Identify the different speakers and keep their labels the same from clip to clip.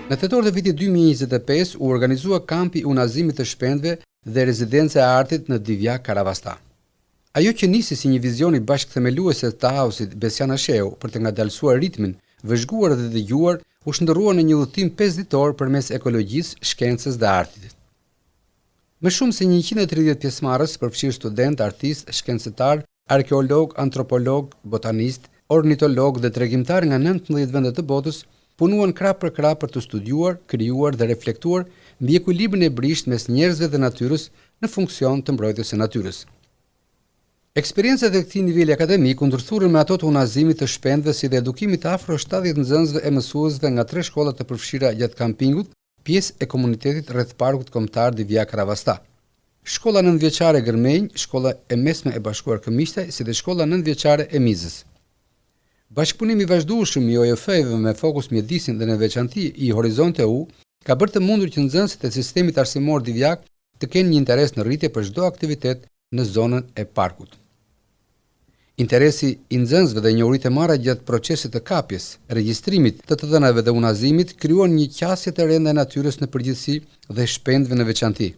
Speaker 1: Në tetor të vitit 2025 u organizua kampi unazimit të shpendëve dhe rezidenca e artit në Divjak Karavasta. Ajo që nisi si një vizion i bashkëthemeluese të Ausit Besiana Sheu për të ngadalësuar ritmin, vëzhguar dhe dëgjuar, u shndërrua në një udhëtim 5 ditor përmes ekologjisë, shkencës dhe artit. Më shumë se 130 pjesëmarrës, përfshirë student, artist, shkencëtar, arkeolog, antropolog, botanist, ornitolog dhe tregimtar nga 19 vende të botës, punuan krah për krah për të studiuar, krijuar dhe reflektuar mbi ekuilibrin e brisht mes njerëzve dhe natyrës në funksion të mbrojtjes së natyrës. Eksperiencat e këtij niveli akademik u ndërthurën me ato të unazimit të shpendëve si dhe edukimit të afro 70 nxënësve e mësuesve nga 3 shkolla të përfshira gjatë kampingut, pjesë e komunitetit rreth parkut kombëtar Divjak Karavasta. Shkolla 9-vjeçare Gërmenj, shkolla e mesme e Bashkuar Këmiqtaj, si dhe shkolla 9-vjeçare e Mizës. Bashkëpunimi i vazhdueshëm i OJF-ve me fokus mjedisin dhe në veçanti i Horizonte EU ka bërë të mundur që nxënësit e sistemit arsimor Divjak të kenë një interes në rritje për çdo aktivitet në zonën e parkut. Interesi i nxënësve dhe njohuritë e marra gjatë procesit të kapjes, regjistrimit të dhënave dhe unazimit krijuan një qasje të rëndë e natyrës në përgjithësi dhe shpendëve në veçanti.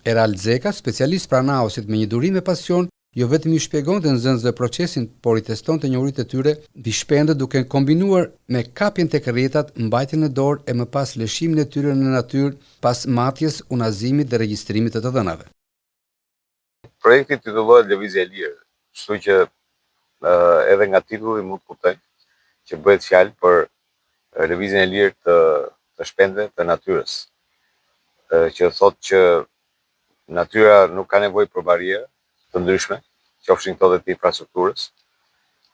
Speaker 1: Erald Zeka, specialist pranë Ausit me një durim e pasion, jo vetëm i shpjegonte nxënësve procesin, por i testonte njohuritë e tyre mbi shpendët duke kombinuar me kapjen tek rrjetat, mbajtjen në dorë e më pas lëshimin e tyre në natyrë pas matjes, unazimit dhe regjistrimit të dhënave.
Speaker 2: Projekti titullohet Lëvizje e Lirë, kështu që edhe nga titulli mund të kuptojnë që bëhet fjalë për lëvizjen e lirë të shpendëve të natyrës, që thotë që natyra nuk ka nevojë për barriera të ndryshme, qofshin këto dhe të infrastrukturës,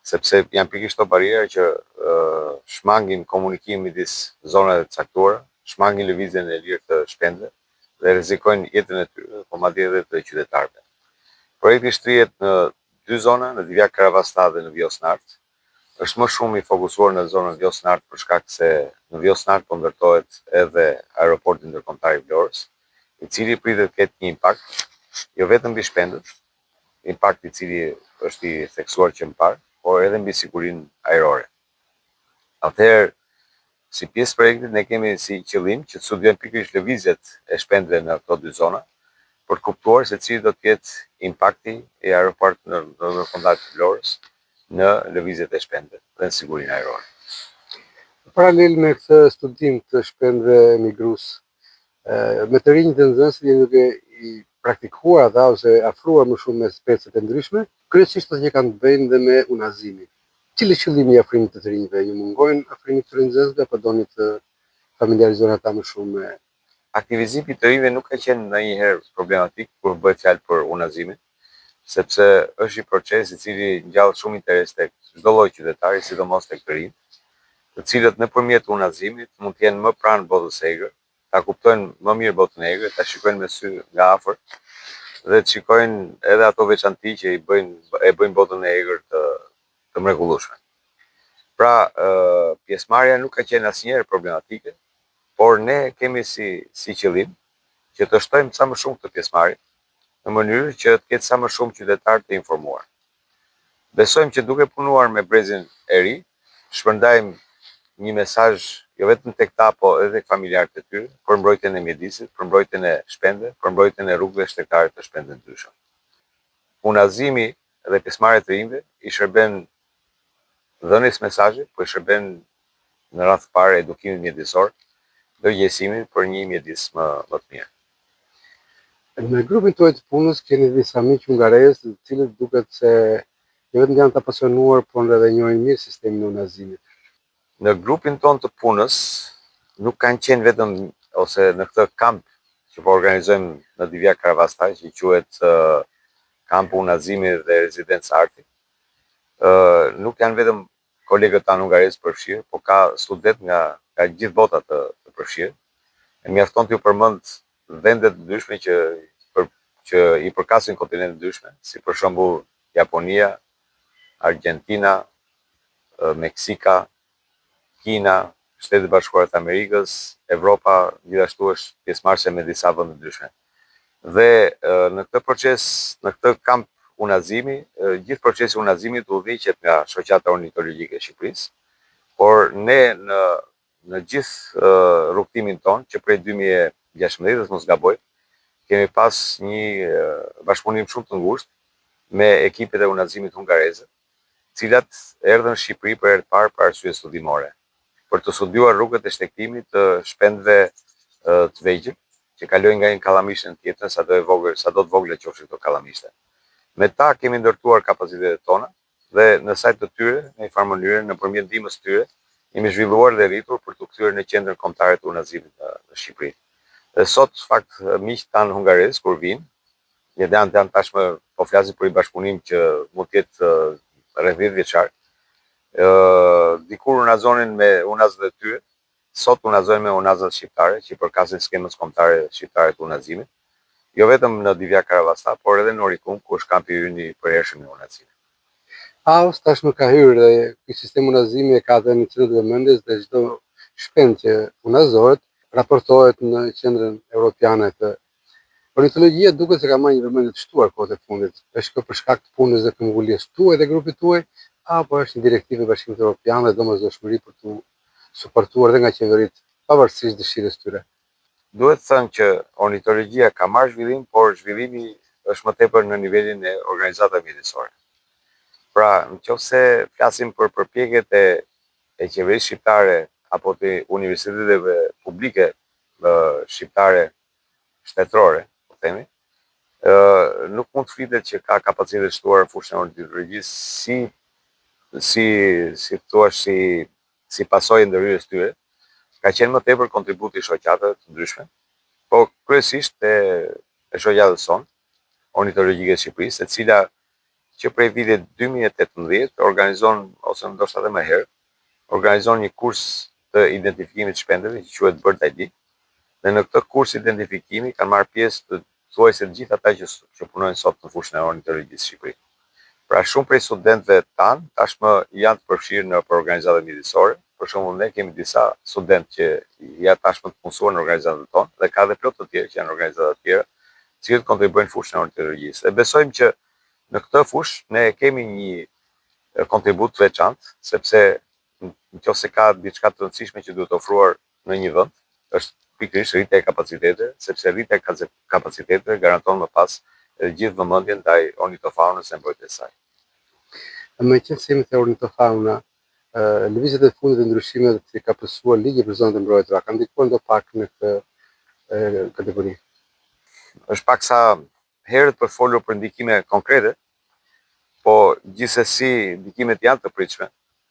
Speaker 2: sepse janë pikërisht këto barriera që shmangin komunikimin midis zonave të caktuara, shmangin lëvizjen e lirë të shpendëve dhe rrezikojnë jetën e tyre, po madje edhe të qytetarëve. Projekti shtrihet në 2 zona, në Divjak Karavasta dhe në Vjosnart. Është më shumë i fokusuar në zonën Vjosnart për shkak se në Vjosnart po ndërtohet edhe aeroporti ndërkombëtar i Vlorës, i cili pritet të ketë një impakt jo vetëm mbi shpendët, impakt i cili është i theksuar që më parë, por edhe mbi sigurinë ajrore. Atëherë, si pjesë projektit ne kemi si qëllim që të studiojmë pikërisht lëvizjet e shpendëve në këto 2 zona, për të kuptuar se cili do të jetë impakti i aeroportit ndërkombëtar të Vlorës në lëvizjet e shpendëve dhe në sigurinë ajrore.
Speaker 3: Paralel me këtë studim të shpendëve migrues, me të rinjtë të nxënësit janë duke i praktikuar ose afruar më shumë me speciet e ndryshme, kryesisht ato që kanë të bëjnë dhe me unazimin. Cili është qëllimi i afrimit të rinjve? Ju mungojnë afrimit të nxënësve apo doni të familiarizoni ata më shumë me
Speaker 2: aktivizimi të rinjve nuk ka qenë ndonjëherë problematik kur bëhet fjalë për unazimin, sepse është një proces i cili ngjall shumë interes tek çdo lloj qytetari, sidomos tek të rinjt, të cilët nëpërmjet unazimit mund të jenë më pranë botës së egër, ta kuptojnë më mirë botën e egër, ta shikojnë me sy nga afër dhe të shikojnë edhe ato veçanti që e bëjnë botën e egër të mrekullueshme. Pra, pjesëmarrja nuk ka qenë asnjëherë problematike, por ne kemi si qëllim që të shtojmë sa më shumë këtë pjesëmarrje në mënyrë që të ketë sa më shumë qytetarë të informuar. Besojmë që duke punuar me brezin e ri, shpërndajmë një mesazh jo vetëm tek ta, po edhe tek familjarët e tyre, për mbrojtjen e mjedisit, për mbrojtjen e shpendëve, për mbrojtjen e rrugëve shtetare të shpendëve ndryshme. Unazimi dhe pjesëmarrja e rinjve i shërben dhënies mesazhe, po i shërben në radhë të parë edukimit mjedisor, dërgjesimin për një mjedis më të mirë.
Speaker 3: Në grupin tuaj të punës keni disa miq hungarez, të cilët duket se jo vetëm janë të pasionuar, por edhe njohin mirë sistemin e unazimit.
Speaker 2: Në grupin ton të punës nuk kanë qenë vetëm ose në këtë kamp që po organizojmë në Divjak Karavasta, që quhet kampu unazimit dhe rezidenca arti. Nuk janë vetëm kolegët tanë hungarez përfshirë, por ka student nga gjithë bota të përfshirë. E mjafton t'ju përmend vende të ndryshme që i përkasin kontinente ndryshme, si për shembull Japonia, Argentina, Meksika, Kina, Shtetet e Bashkuara të Amerikës, Evropa, gjithashtu është pjesëmarrëse me disa vende ndryshme. Dhe në këtë proces, në këtë kamp unazimi, gjithë procesi unazimit udhëhiqet nga Shoqata Ornitologjike e Shqipërisë, por ne në gjithë rrugtimin ton, që prej 2016, mos gaboj, kemi pas një bashkëpunim shumë të ngushtë me ekipet e unazimit hungareze, cilat erdhën në Shqipëri për herë të parë për arsye studimore, për të studiuar rrugët e shtektimit të shpendëve të vegjël, që kalojnë nga një kallamishte në tjetrën, sado të vogla qofshin këto kallamishte. Me ta kemi ndërtuar kapacitetet tona dhe në sajt të tyre, në një farë mënyrë, nëpërmjet ndihmës së tyre, jemi zhvilluar dhe rritur për të kthyer në qendrën kombëtare të unazimit në Shqipëri. Dhe sot, fakt, miqtë tanë hungarez, kur vinë, janë tashmë, po flasim për një bashkëpunim që mund të jetë rreth 10 vjeçar, dikur unazonin me unazët e tyre, sot unazojnë me unazat shqiptare, që përkasin skemës kombëtare shqiptare të unazimit, jo vetëm në Divjak Karavasta, por edhe në Orikum, ku është kampi ynë i përhershëm i unazimit.
Speaker 3: AUS tashmë ka hyrë dhe ky sistem unazimi e ka dhe në qendrën e vëmendjes dhe çdo shpend që unazohet raportohet në qendrën europiane të ornitologjia. Duket se ka marrë një vëmendje të shtuar kohët e fundit. Është kjo për shkak të punës dhe këmbguljes tuaj dhe grupit tuaj, apo është një direktivë e Bashkimit Evropian dhe domosdoshmëri për të suportuar dhe nga qeveritë pavarësisht dëshirës tyre?
Speaker 2: Duhet thënë që ornitologjia ka marrë zhvillim, por zhvillimi është më tepër në nivelin e organizatave mjedisore. Pra, nëse flasim për përpjekjet e qeverisë shqiptare apo të universiteteve publike shqiptare shtetërore, po themi, nuk mund të flitet që ka kapacitet shtuar në fushën e ornitologjisë si pasojë e ndërhyrjes tyre, ka qenë më tepër kontributi i shoqatave të ndryshme, po kryesisht e shoqatës sonë, ornitologjike të Shqipërisë, e cila që prej vitit 2018 organizon, ose ndoshta edhe më herë, organizon një kurs të identifikimit të shpendëve që quhet Bird ID, dhe në këtë kurs identifikimi kanë marrë pjesë thuajse të gjithë ata që punojnë sot në fushën e ornitologjisë në Shqipëri. Pra shumë prej studentëve tanë tashmë janë të përfshirë në organizata mjedisore. Për shembull, ne kemi disa studentë që janë tashmë të punësuar në organizatat tonë dhe ka edhe plot të tjerë që janë në organizata të tjera, të cilët kontribuojnë në fushën e ornitologjisë. Dhe besojmë që në këtë fushë ne kemi një kontribut të veçantë, sepse nëse ka diçka të rëndësishme që duhet ofruar në një vend, është pikërisht rritja e kapacitetet, sepse rritja e kapacitetet garanton më pas edhe gjithë vëmendjen ndaj ornitofaunës e mbrojtjes së saj.
Speaker 3: Me qenë se jemi te ornitofauna, lëvizjet e fundit e ndryshimeve që ka pësuar ligji për zonat e mbrojtura, ka ndikuar ndo pak në këtë kategori?
Speaker 2: Është paksa herët për folur për ndikime konkrete, po gjithsesi ndikimet janë të pritshme,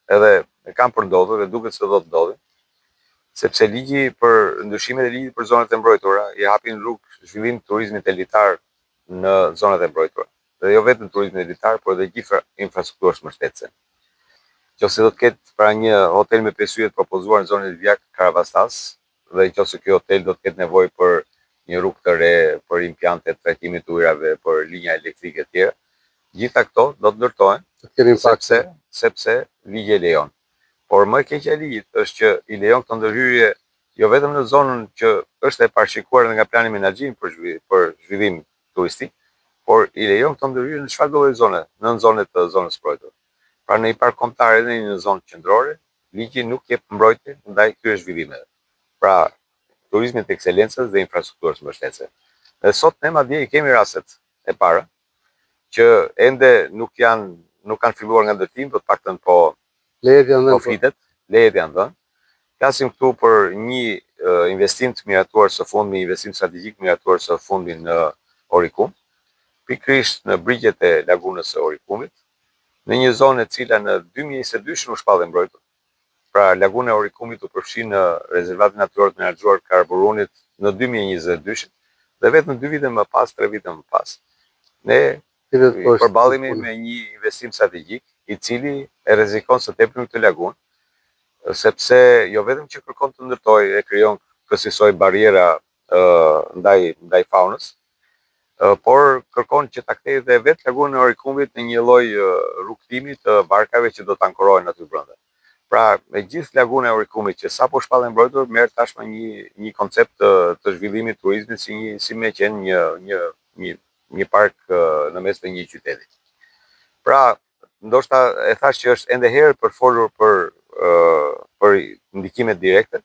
Speaker 2: edhe e kanë për ndodhur dhe duket se do të ndodhin, sepse ligji për ndryshimet e ligjit për zonat e mbrojtura i hapin rrugë zhvillim turizmit elitar në zonat e mbrojtura. Dhe jo vetëm turizmin elitar, por edhe gjithë infrastrukturës mbështetëse. Nëse do të ketë pra një hotel me 5 yje të propozuar në zonën e Divjak Karavastas, dhe nëse ky hotel do të ketë nevojë për një rrugë të re, për implante të trajtimit të ujrave, për linja elektrike të tjera, gjitha këto do të ndërtohen sepse ligji e lejon. Por më e keqja e ligjit është që i lejon këtë ndërhyrje jo vetëm në zonën që është e parashikuar nga plani menaxhimi për zhvillim turistik, por i lejon këtë ndërhyrje në çfarëdo lloj zone, në zonet të zonës mbrojtur. Pra në një park kombëtar edhe në zonë qendrore, ligji nuk jep mbrojtje ndaj këtyre zhvillimeve. Pra, turizmit të ekselencës dhe infrastrukturës mbështetëse. Dhe sot ne madje i kemi rastet e para që ende nuk kanë filluar nga ndërtimi, do të paktën po flitet, lejet janë dhënë. Flasim këtu për një investim të miratuar së fundmi, investim strategjik miratuar së fundmi në Orikum, pikërisht në brigjet e lagunës së Orikumit, në një zonë e cila në 2022 u shpallë mbrojtur. Pra laguna e Orikumit u përfshi në rezervatin natyror të menaxhuar Karburunit në 2022 dhe vetëm 2 vite më pas, 3 vite më pas, ne përballemi me një investim strategjik i cili e rrezikon së tepërmi këtë lagunë, sepse jo vetëm që kërkon të ndërtojë e krijon kësaj bariera ndaj faunës, por kërkon që ta kthejë dhe vetë lagunën e Orikumit në një lloj rrugtimi të barkave që do të ankorohen aty brenda. Pra, me gjithë laguna e Orikumit që sapo shpallën mbrojtur, merr tashmë një koncept të zhvillimit turizmit si me qenë një park në mes të një qyteti. Pra, ndoshta e thash që është ende herë për folur për për ndikimet direkte,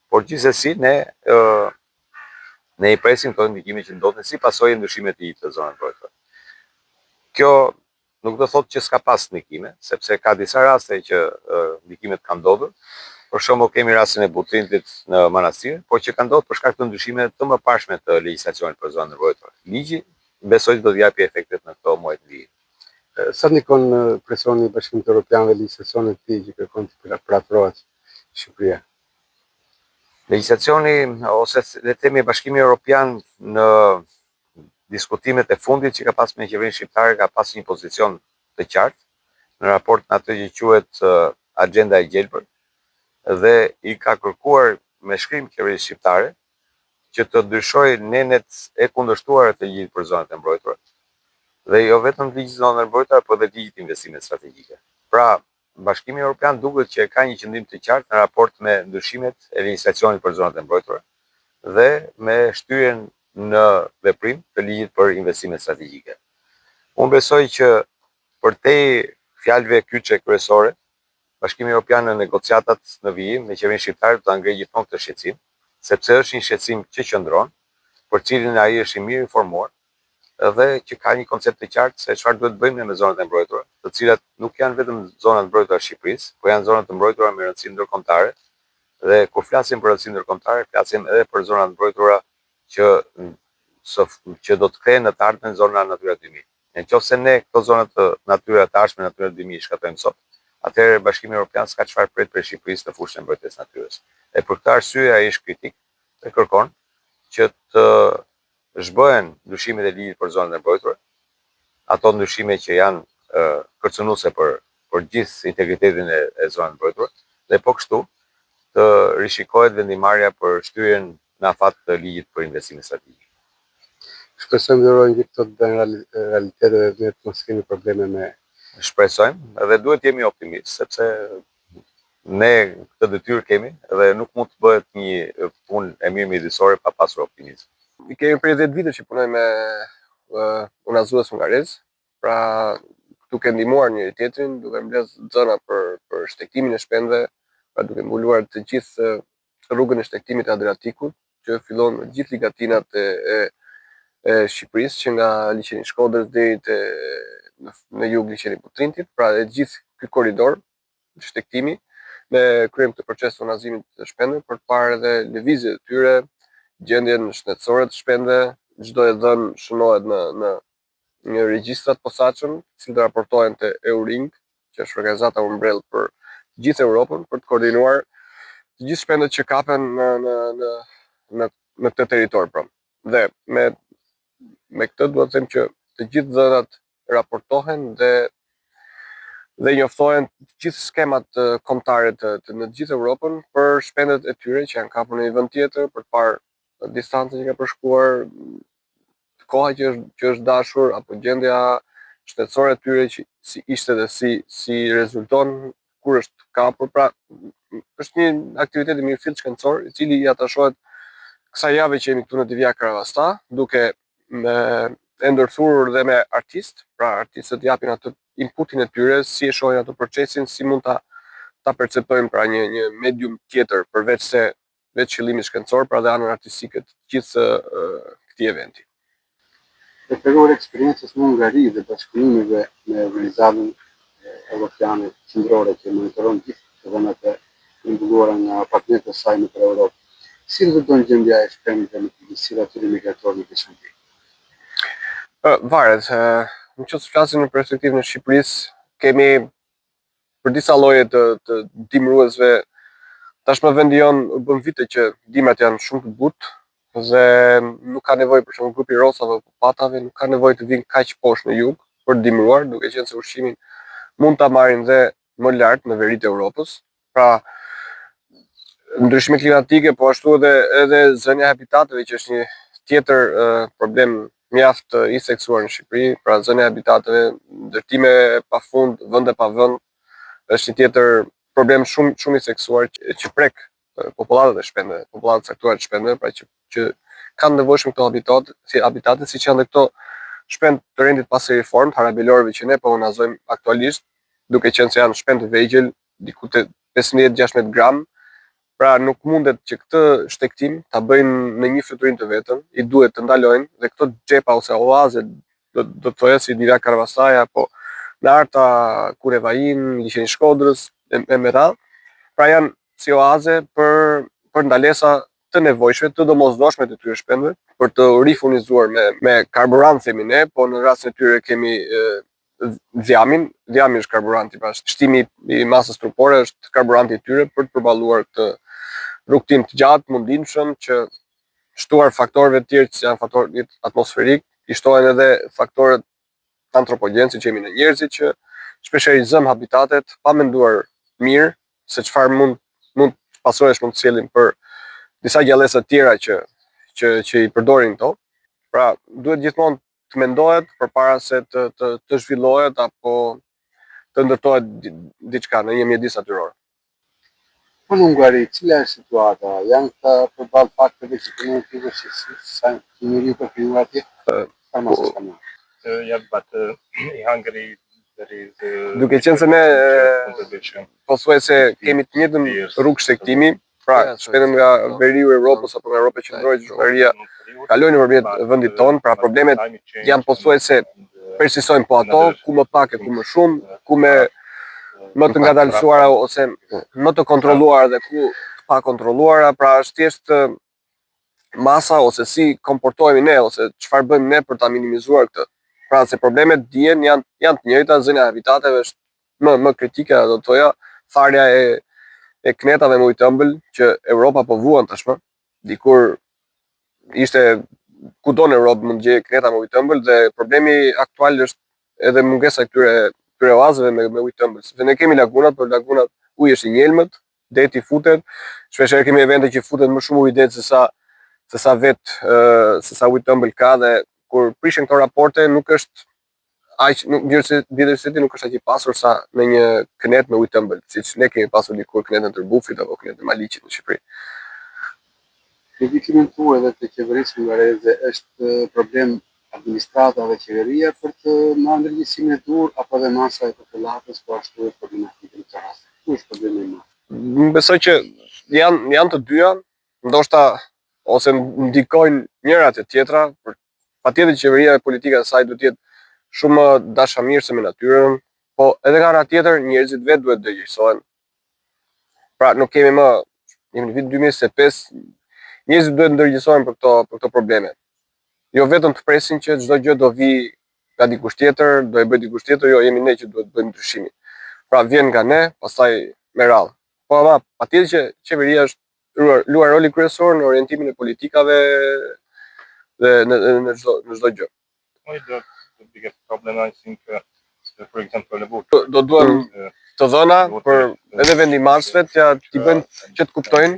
Speaker 2: por gjithsesi ne i presim këto ndikime që ndodhin si pasojë ndryshimeve të ligjit të zonave mbrojtësore. Kjo nuk do thotë që s'ka pas ndikime, sepse ka disa raste që ndikimet kanë ndodhur. Për shembull kemi rastin e Butrintit në Manastir, por që ka ndodhur për shkak të ndryshimeve të mëparshme të legjislacionit për zonat mbrojtësore. Ligji besoj do të japë efektet në këto muaj të vijit.
Speaker 3: Sa ndikon presioni i Bashkimit Evropian dhe legjislacionit të tij që kërkon të përafrohet Shqipëria?
Speaker 2: Legjislacioni ose le të themi Bashkimi Evropian në diskutimet e fundit që ka pas me qeverinë shqiptare ka pas një pozicion të qartë në raport në atë që quhet Agenda e Gjelbër dhe i ka kërkuar me shkrim qeverisë shqiptare që të ndryshojë nenet e kundërshtuara të ligjit për zonat e mbrojtura dhe jo vetëm ligjit zonave mbrojtura, por edhe ligjit investime strategjike. Pra, Bashkimi Evropian duket që ka një qëndrim të qartë në raport me ndryshimet e legjislacionit për zonat e mbrojtura dhe me shtyrjen në veprim të ligjit për investime strategjike. Unë besoj që përtej fjalëve kyçe kryesore, Bashkimi Evropian në negociatat në vijim me qeverinë shqiptare do ta ngrejë gjithmonë këtë shqetësim, sepse është një shqetësim që qëndron, për cilin ai është i mirë informuar dhe që ka një koncept të qartë se çfarë duhet bëjmë me zonat e mbrojtura, të cilat nuk janë vetëm zonat mbrojtura të Shqipërisë, por janë zonat të mbrojtura me rëndësi ndërkombëtare. Dhe kur flasim për rëndësi ndërkombëtare, flasim edhe për zonat mbrojtura që do të krehen në të ardhmen zona Natura 2000. Nëse ne këto zona të Natura të ardhshme Natura 2000 shkatojmë sot, atëherë Bashkimi Evropian s'ka çfarë pret për Shqipërisë në fushën e mbrojtjes natyrës. Dhe për këtë arsye ai është kritik dhe kërkon që të zhbohen ndryshimet e ligjit për zonat e mbrojtura, ato ndryshime që janë kërcënuese për gjithë integritetin e zonave mbrojtura, dhe po kështu të rishikohet vendimarrja për shtyrjen në afat të ligjit për investime strategjike.
Speaker 3: Shpresojmë dhe urojmë që këto të bëjnë realitet dhe ne të mos kemi probleme me.
Speaker 2: Shpresojmë dhe duhet jemi optimistë, sepse ne këtë detyrë kemi dhe nuk mund të bëhet një punë e mirë mjedisore pa pasur optimizëm.
Speaker 4: Kemi prej 10 vite që punoj me unazues hungarez, pra duke ndihmuar njëri tjetrin, duke mbledh zona për shtektimin e shpendëve, pra duke mbuluar të gjithë rrugën e shtektimit të Adriatikut, që fillon me gjithë ligatinat e Shqipërisë, që nga liçeni i Shkodrës deri në jug liçeni i Butrintit, pra e gjithë ky korridor shtektimi, ne kryejmë këtë proces të unazimit të shpendëve për të parë edhe lëvizjet e tyre, gjendjen shëndetësore të shpendëve, çdo e dhënë shënohet në regjistrat posaçëm, të cilët raportohen te Euring, që është organizata umbrell për të gjithë Europën, për të koordinuar të gjithë shpendët që kapen në këtë territor pra. Dhe me këtë duhet të them që të gjithë dhënat raportohen dhe njoftohen të gjithë skemat kombëtare në të gjithë Europën për shpendët e tyre që janë kapur në një vend tjetër, për të parë distancën që ka përshkuar, koha që është dashur, apo gjendja shëndetësore e tyre që si ishte dhe si rezulton kur është kapur. Pra, është një aktivitet i mirëfillt shkencor, i cili ja tashohet kësaj jave që jemi këtu në Divjak Karavasta, duke e ndërthurur dhe me artistë, pra artistët japin atë inputin e tyre, si e shohin atë procesin, si mund ta perceptojnë pra një medium tjetër përveç se vetë qëllimit shkencor, pra dhe anën artistike të gjithë këtij eventi.
Speaker 3: Referuar eksperiencës në Hungari dhe bashkëpunimeve me organizatën evropiane qendrore që monitoron gjithë zonat e mbulluara nga partnerët e saj nëpër Europë, si rëndon gjendja e shpendëve në përgjithësi atyre migratorë në Shqipëri?
Speaker 4: Varet, në qoftë se flasim në perspektivën e Shqipërisë, kemi për disa lloje të dimruesve. Tashmë vendi jonë bën vite që dimrat janë shumë të butë dhe nuk ka nevojë për shembull grupi rosave apo patave, nuk ka nevojë të vinë kaq poshtë në jug për të dimruar, duke qenë se ushqimin mund ta marrin dhe më lart në veritë e Europës. Pra, ndryshime klimatike, po ashtu edhe zënia e habitateve, që është një tjetër problem mjaft i seksuar në Shqipëri, pra zënia e habitateve, ndërtime pafund, vende pa vend, është një tjetër problem shumë i seksuar që prek popullatët e shpendëve, popullatët caktuar të shpendëve, pra që kanë nevojshëm këto habitate, siç janë dhe këto shpend të rendit paseriform, harabelorëve që ne po unazojmë aktualisht, duke qenë se janë shpend të vegjël, diku te 15-16 gram. Pra nuk mundet që këtë shtektim ta bëjnë në një fluturim të vetëm, i duhet të ndalojnë dhe këto xhepa ose oaze do të thoya si Divja Karavastaja, po në Arta Kurevajin, liçeni i Shkodrës e me radhë, pra janë si oaze për ndalesa të nevojshme, të domosdoshme të tyre shpendëve, për të rifurnizuar me karburant themi ne, po në rastin e tyre kemi dhjamin është karburanti, pra shtimi i masës trupore është karburanti i tyre për të përballuar këtë rrugtim të gjatë, mundimshëm që shtuar faktorëve të tjerë që janë faktorë atmosferik, i shtohen edhe faktorët antropogjenë që jemi në njerëzit që shpeshherë i zëm habitatet pa menduar mirë se çfarë mund pasojësh mund të sjellin për disa gjallësa të tjera që i përdorin këto. Pra duhet gjithmonë të mendohet përpara se të zhvillohet apo të ndërtohet diçka në një mjedis natyror.
Speaker 3: Po në Ungari, cila është situata? Janë këta përballë fakteve që të mund të sa njeriu ka krijuar atje?
Speaker 4: Duke qenë se ne pothuajse kemi të njëjtën rrugë shtegtimi, pra shpendën nga veriu i Europës apo nga Europa qendrore, Gjysmëria kalojnë nëpërmjet vendit tonë, pra problemet janë pothuajse persistojnë po ato, ku më pak e ku më shumë, ku me më të ngadalësuara ose më të kontrolluara dhe ku të pa kontrolluara, pra është thjesht masa ose si komportohemi ne ose çfarë bëjmë ne për ta minimizuar këtë. Pra se problemet dihen janë të njëjta, zënia e habitateve është më kritike, do të thoja, tharja e knetave me ujë të ëmbël që Europa po vuan tashmë. Dikur ishte kudo në Europë mund gjej kneta me ujë të ëmbël dhe problemi aktual është edhe mungesa e këtyre oazeve me ujë të ëmbël. Sepse ne kemi lagunat, por lagunat uji është i njelmët, deti futet, shpeshherë kemi evente që futet më shumë ujë det se sa ujë të ëmbël ka dhe kur prishin këto raporte nuk është biodiversiteti nuk është aq i pasur sa në një kënet me ujë të ëmbël, siç ne kemi pasur dikur kënetën e Tërbufit apo kënetën e Maliqit në Shqipëri.
Speaker 3: Kritikimin tuaj edhe të qeverisë hungareze është problem administrata dhe qeveria për të marrë ndërgjegjësimin e dur apo dhe masa e popullatës po ashtu e problematikën e këtë rast. Ku është problemi më i madh?
Speaker 4: Besoj që janë të dyja, ndoshta ose ndikojnë njëra te tjetra, patjetër qeveria e politika e saj duhet të jetë shumë dashamirëse me natyrën, po edhe nga ana tjetër njerëzit vetë duhet të dëgjojsohen. Pra nuk kemi më, jemi në vitin 2025, njerëzit duhet ndërgjegjësohen për këto probleme. Jo vetëm të presin që çdo gjë do vi nga dikush tjetër, do e bëj dikush tjetër, jo, jemi ne që duhet bëjmë ndryshimin. Pra vjen nga ne, pastaj me radhë. Po ama patjetër që qeveria është luar rolin kryesor në orientimin e politikave dhe në çdo gjë.
Speaker 5: The biggest problem I think, for example,
Speaker 4: do duam të dhëna për edhe vendimarrësve t'i bëjnë që të kuptojnë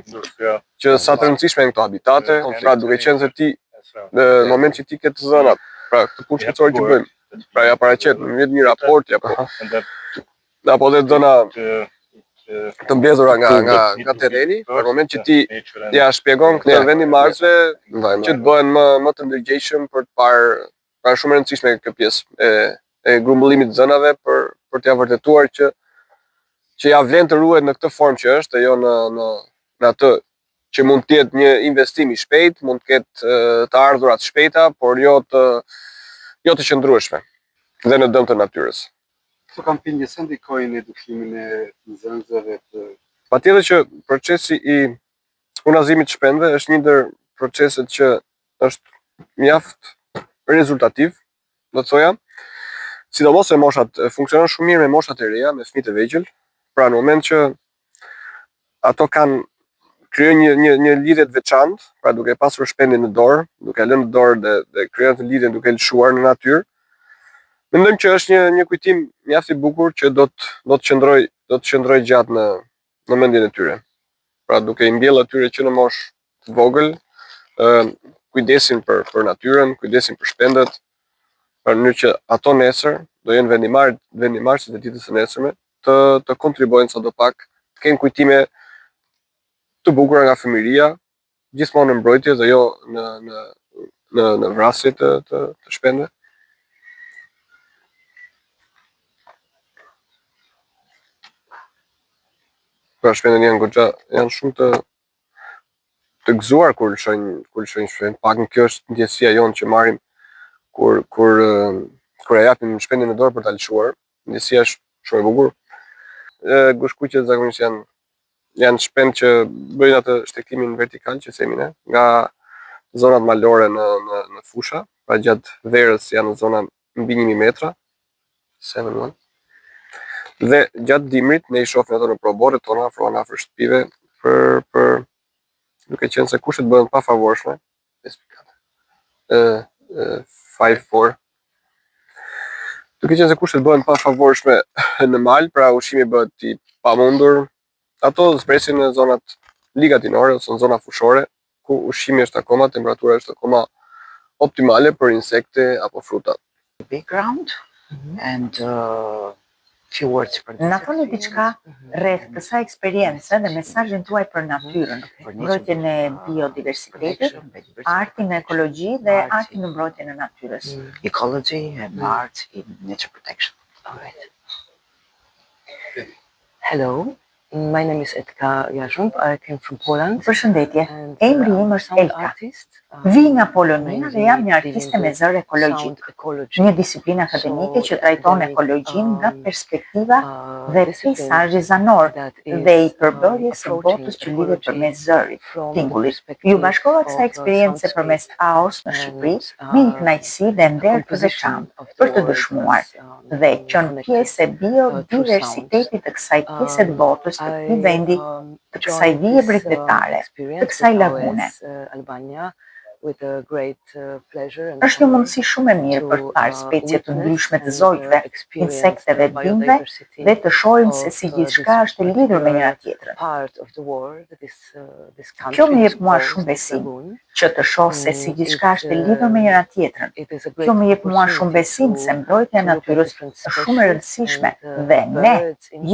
Speaker 4: që sa të rëndësishme janë këto habitate, pra duke qenë se ti në moment që ti ke të dhënat, pra këtë punë shkencor që bëjmë, pra ja paraqet në një raport apo dhe dhëna të mbledhura nga terreni, në moment që ti ja shpjegon këtë vendimarrësve që të bëhen më të ndërgjegjshëm për të parë. Pra shumë e rëndësishme kjo pjesë e grumbullimit të zënave për t'ia vërtetuar që ja vlen të ruhet në këtë formë që është, e jo në atë që mund të jetë një investim i shpejt, mund të ketë të ardhurat shpejta, por jo të qëndrueshme dhe në dëm të natyrës.
Speaker 3: Këto kampanje sa ndikojnë edukimin e nxënësve
Speaker 4: Patjetër që procesi i unazimit të shpendëve është një ndër proceset që është mjaft rezultativ, do të thoja, sidomos se moshat funksionon shumë mirë me moshat e reja, me fëmijët e vegjël, pra në moment që ato krijojnë një lidhje të veçantë, pra duke pasur shpendin në dorë, duke lënë në dorë dhe krijojnë të lidhjen duke lëshuar në natyrë. Mendojmë që është një kujtim mjaft i bukur që do të qëndroj gjatë në mendjen e tyre. Pra duke i mbjellë atyre që në moshë të vogël, kujdesin për natyrën, kujdesin për shpendët, për mënyrë që ato nesër do jenë vendimarrësit e ditës së nesërme të kontribuojnë sadopak, të kenë kujtime të bukura nga fëmijëria, gjithmonë në mbrojtje dhe jo në vrasje të shpendëve. Pra shpendën janë shumë të gëzuar kur lëshojnë shpend. Pak në kjo është ndjesia jonë që marrim kur e japim shpendin në dorë për ta lëshuar. Ndjesia është shumë e bukur. Gushkuqet zakonisht janë shpend që bëjnë atë shtektimin vertikal që themi ne, nga zonat malore në fusha, pra gjatë verës janë në zona mbi 1000 metra, 7-1. Dhe gjatë dimrit ne i shohim ato në proborët tona afër shtëpive për duke qenë se kushtet bëhen pa favorshme. 5-4. Duke qenë se kushtet bëhen pa favorshme në mal, pra ushqimi bëhet i pamundur. Ato zbresin në zonat ligatinore ose në zona fushore, ku ushqimi është akoma, temperatura është akoma optimale për insekte apo fruta.
Speaker 6: Background and few words për
Speaker 7: Na thoni diçka rreth kësaj eksperience dhe mesazhin tuaj për natyrën, mbrojtjen e biodiversitetit, artin në ekologi dhe artin në mbrojtjen e natyrës.
Speaker 6: ecology and art in nature protection. All right. Hello, my name is Edka Jarząb. I came from Poland.
Speaker 7: Përshëndetje,
Speaker 6: And,
Speaker 7: emri im
Speaker 6: I'm a
Speaker 7: është
Speaker 6: sound
Speaker 7: Elka.
Speaker 6: artist.
Speaker 7: Vi nga Polonia dhe jam një artiste me zër ekologjik.
Speaker 6: Sound ecology.
Speaker 7: Një disiplinë akademike që trajton ekologjinë nga perspektiva dhe peizazhi zanor dhe i përbërjes së botës që lidhet përmes zërit, tingullit. Ju bashkova kësaj eksperience përmes AOS në Shqipëri me një kënaqësi dhe nder të veçantë për të dëshmuar dhe qenë pjesë e biodiversitetit të kësaj pjese të botës, të këtij vendi, të kësaj vije bregdetare, të kësaj lagune. Është një mundësi shumë e mirë për të parë specie të ndryshme të zojtve, insekteve, bimëve dhe të shohim se si gjithçka është e lidhur me njëra tjetrën. Kjo më jep mua shumë besim, që të shoh se si gjithçka është e lidhur me njëra tjetrën. Kjo më jep mua shumë besim se mbrojtja e natyrës është shumë e rëndësishme dhe ne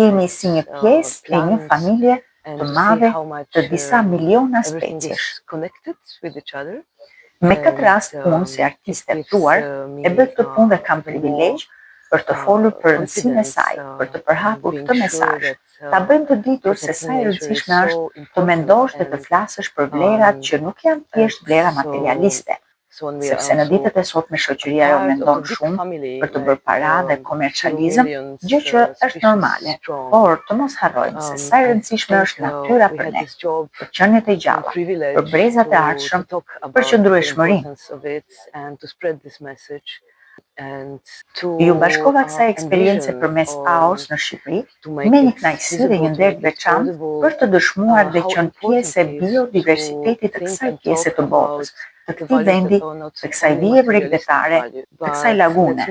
Speaker 7: jemi si një pjesë e një familje të madhe të disa miliona speciesh. Me këtë rast, unë si artiste e ftuar, e bëj këtë punë dhe kam privilegj për të folur për rëndësinë e saj, për të përhapur këtë mesazh. Ta bëjmë të ditur se sa e rëndësishme është të mendosh dhe të flasësh për vlerat që nuk janë thjesht vlera materialiste, sepse në ditët e sotme shoqëria jo mendon shumë për të bërë para dhe komercializëm, gjë që është normale, por të mos harrojmë se sa e rëndësishme është natyra për ne, për qeniet e gjalla, për brezat e ardhshëm, për qëndrueshmërinë. Ju bashkova kësaj eksperience përmes AOS në Shqipëri me një kënaqësi dhe një nder të veçantë për të dëshmuar dhe qenë pjesë e biodiversitetit të kësaj pjese të botës, të këtij vendi, të kësaj vije bregdetare, të kësaj lagune.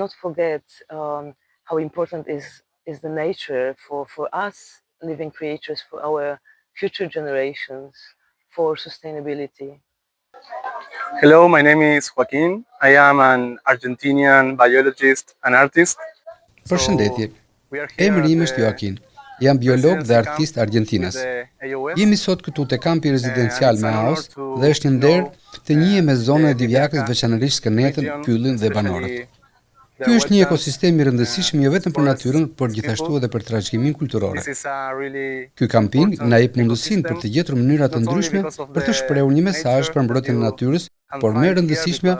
Speaker 6: How important is the nature for us living creatures, for our future generations, for sustainability.
Speaker 5: Hello, my name is Joaquin. I am an Argentinian biologist and artist.
Speaker 1: Përshëndetje, emri im është Joaquin. Jam biolog dhe artist Argentinas. Jemi sot këtu te kampi rezidencial me AOS dhe është një nder të njihej me zonën e Divjakës, veçanërisht skënetën, pyllin dhe banorët. Ky është një ekosistem i rëndësishëm jo vetëm për natyrën, por gjithashtu edhe për trashëgiminë kulturore. Ky kamping na jep mundësinë për të gjetur mënyra të ndryshme për të shprehur një mesazh për mbrojtjen e natyrës, por më e rëndësishme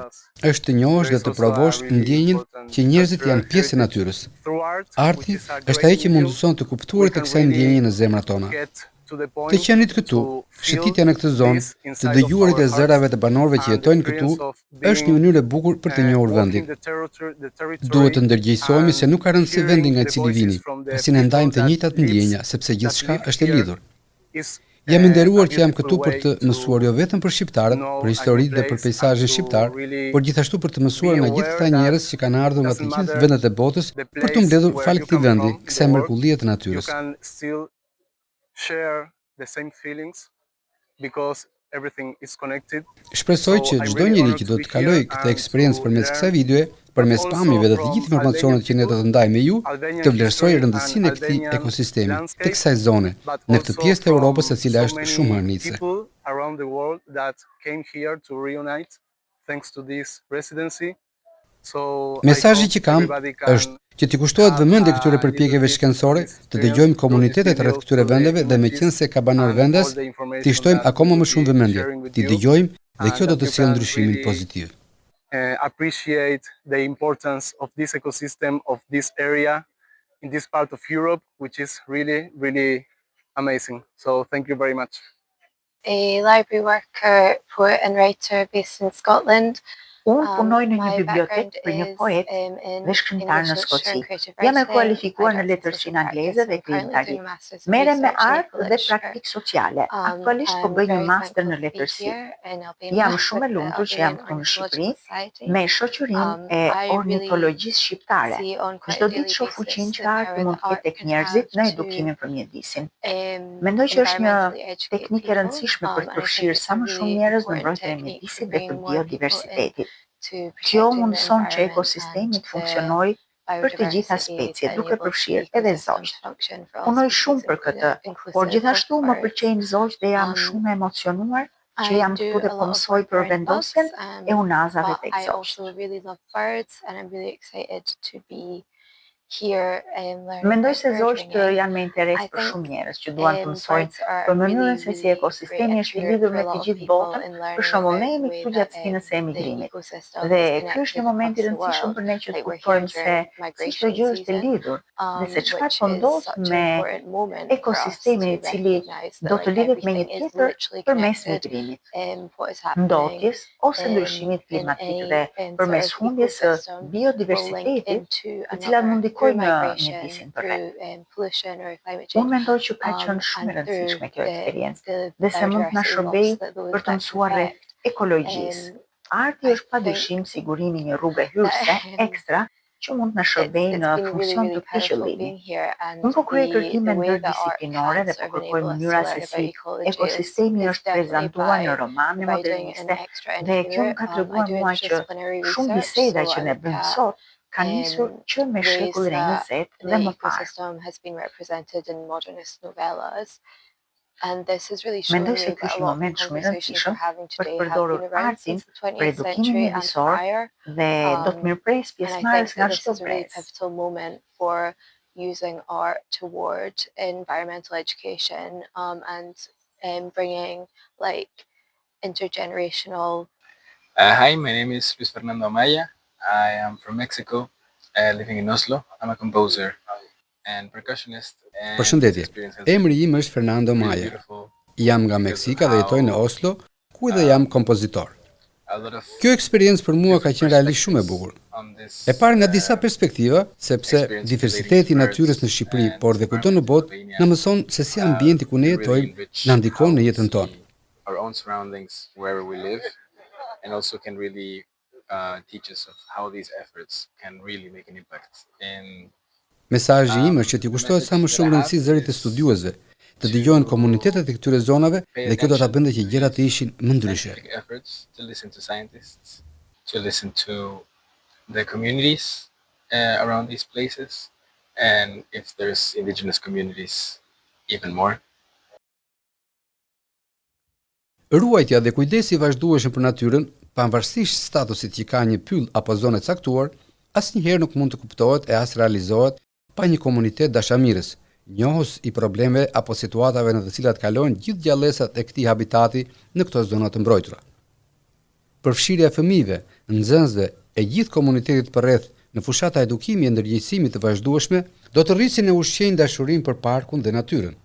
Speaker 1: është të njohësh dhe të provosh ndjenjën që njerëzit janë pjesë e natyrës. Arti është ai që mundëson të kuptuarit të kësaj ndjenje në zemrat tona. Të qenit këtu, shëtitja në këtë zonë, të dëgjuarit e zërave të banorëve që jetojnë këtu, është një mënyrë e bukur për të njohur vendin. Duhet të ndërgjegjësohemi se nuk ka rëndësi vendi nga i cili vini, pasi ne ndajmë të njëjtat ndjenja, sepse gjithçka është e lidhur. Jam i nderuar që jam këtu për të mësuar jo vetëm për shqiptarët, për historitë dhe për peizazhin shqiptar, por gjithashtu për të mësuar nga gjithë këta njerëz që kanë ardhur nga të gjithë vendet e botës për të mbledhur fal këtij vendi, kësaj mrekullie të natyrës.
Speaker 5: Share the same feelings because everything is connected.
Speaker 1: Shpresoj që çdo njeri që do të kalojë këtë eksperiencë përmes kësaj videoje, përmes pamjeve dhe të gjithë informacionet që ne do të ndajmë me ju, të vlerësojë rëndësinë e këtij ekosistemi, të kësaj zone, në këtë pjesë të Europës e cila është shumë hënitse.
Speaker 5: Around the world that came here to reunite thanks to this residency.
Speaker 1: Mesazhi që kam është që t'i kushtohet vëmendje këtyre përpjekjeve shkencore, të dëgjojmë komunitetet rreth këtyre vendeve dhe meqense ka banor vendas, t'i shtojmë akoma më shumë vëmendje, t'i dëgjojmë dhe kjo do të sjellë ndryshimin pozitiv.
Speaker 5: Appreciate the importance of this ecosystem of this area in this part of Europe, which is really, really amazing. So thank you very much.
Speaker 8: A library worker, poet and writer based in Scotland.
Speaker 7: Unë punoj në një bibliotek për një poet dhe shkrimtar në Skoci. Jam e kualifikuar në letërsinë angleze dhe krijimtari. Merrem me art dhe praktikë sociale. Aktualisht po bëj një master në letërsi. Jam shumë e lumtur që jam këtu në Shqipëri me shoqërinë e ornitologjisë shqiptare. Çdo ditë shoh fuqinë që arti mund të ketë tek njerëzit në edukimin për mjedisin. Mendoj që është një teknikë e rëndësishme për të përfshirë sa më shumë njerëz në mbrojtjen e mjedisit dhe të biodiversitetit. Kjo mundëson që ekosistemi të funksionojë për të gjitha speciet, duke përfshirë edhe zogjt. Punoj shumë për këtë, por gjithashtu më pëlqejnë zogjt dhe jam shumë e emocionuar që jam këtu dhe po mësoj për vendosjen e unazave tek zogjt. Mendoj se zogjt janë me interes për shumë njerëz që duan të mësojnë për mënyrën se si ekosistemi është i lidhur me të gjithë botën. Për shembull, ne jemi këtu gjatë stinës së emigrimit. Dhe ky është një moment i rëndësishëm për ne që të kuptojmë se si çdo gjë është e lidhur dhe se çfarë po ndodh me ekosistemin i cili do të lidhet me një tjetër përmes migrimit, ndotjes ose ndryshimit klimatik dhe përmes humbjes së biodiversitetit, e cila mund në mjedisin tërhet. Unë mendoj që ka qenë shumë e rëndësishme kjo eksperiencë dhe se mund të na shërbejë për të mësuar rreth ekologjisë. Arti është padyshim sigurimi një rrugë hyrëse ekstra që mund të na shërbejë në funksion të këtij qëllimi. Unë po kryej kërkime ndërdisiplinore dhe po kërkoj mënyra se si ekosistemi është prezantuar në romane moderniste dhe kjo më ka treguar mua që shumë biseda që ne bëjmë sot ka nisur që me shekullin e 20 dhe më parë. Mendoj se ky është një moment shumë i rëndësishëm për të përdorur artin për edukimin mjedisor dhe do të mirëpres pjesëmarrës nga çdo brez.
Speaker 8: Using art toward environmental education and bringing like intergenerational.
Speaker 9: Hi, my name is Luis Fernando Amaya. I am from Mexico, living in Oslo. I'm a composer and percussionist.
Speaker 1: Përshëndetje, emri im është Fernando Maya. Jam nga Meksika dhe jetoj në Oslo, ku edhe jam kompozitor. Kjo eksperiencë për mua ka qenë realisht shumë e bukur. E parë nga disa perspektiva, sepse diversiteti i natyrës në Shqipëri, por dhe kudo në botë, na mëson se si ambienti ku ne jetojmë na ndikon në jetën tonë.
Speaker 9: Our own surroundings wherever we live, and also can really teach us of how these efforts can really make an impact in.
Speaker 1: Mesazhi im është që t'i kushtohet sa më shumë rëndësi zërit të studiuesve, të dëgjohen komunitetet e këtyre zonave dhe kjo do ta bënte që gjërat të ishin më ndryshe.
Speaker 9: To listen to scientists, to listen to the communities around these places, and if there's indigenous communities, even more.
Speaker 1: Ruajtja dhe kujdesi i vazhdueshëm për natyrën, pavarësisht statusit që ka një pyll apo zonë e caktuar, asnjëherë nuk mund të kuptohet e as realizohet pa një komunitet dashamirës, njohës i problemeve apo situatave në të cilat kalojnë gjithë gjallësat e këtij habitati në këto zona të mbrojtura. Përfshirja e fëmijëve, nxënësve e gjithë komunitetit përreth në fushata edukimi e ndërgjegjësimit të vazhdueshme do të rrisin e ushqejnë dashurinë për parkun dhe natyrën.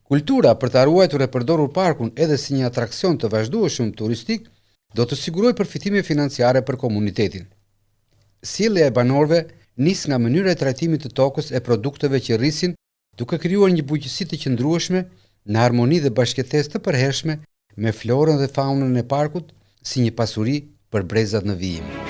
Speaker 1: Kultura për të ruajtur e përdorur parkun edhe si një atraksion të vazhdueshëm turistik do të sigurojë përfitime financiare për komunitetin. Sjellja e banorëve nis nga mënyra e trajtimit të tokës e produkteve që rrisin, duke krijuar një bujqësi të qëndrueshme në harmoni dhe bashkëtesë të përhershme me florën dhe faunën e parkut si një pasuri për brezat në vijim.